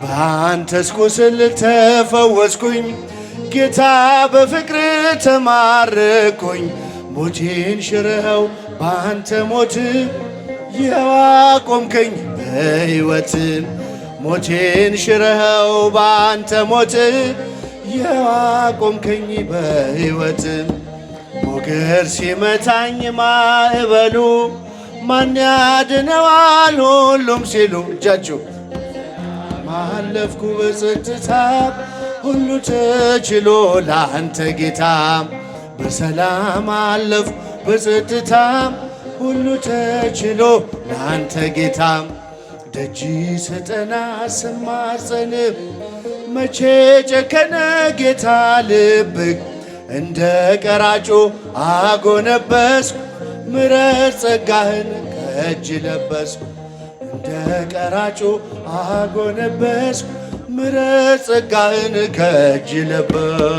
በአንተስ ቁስል ተፈወስኩኝ ጌታ በፍቅር ተማረኩኝ። ሞቴን ሽረኸው በአንተ ሞት ይኸው አቆምከኝ በሕይወት። ሞቴን ሽረኸው በአንተ ሞት ይኸው አቆምከኝ በሕይወት። ሞገድ ሲመታኝ ማዕበሉ ማን ያድነዋል ሁሉም ሲሉ እጃችሁ ማለፍኩ በጸጥታ ሁሉ ተችሎ ለአንተ ጌታ። በሰላም አለፍኩ በጸጥታ ሁሉ ተችሎ ለአንተ ጌታ። ደጅ ስጠና ስማጸን መቼ ጨከነ ጌታ ልብህ። እንደ ቀራጩ አጎነበስኩ ምሕረት ጸጋህን ከእጅ ለበስኩ። እንደ ቀራጩ አጎነበስኩ ምሕረት ጸጋህን ከእጅ ለበስኩ።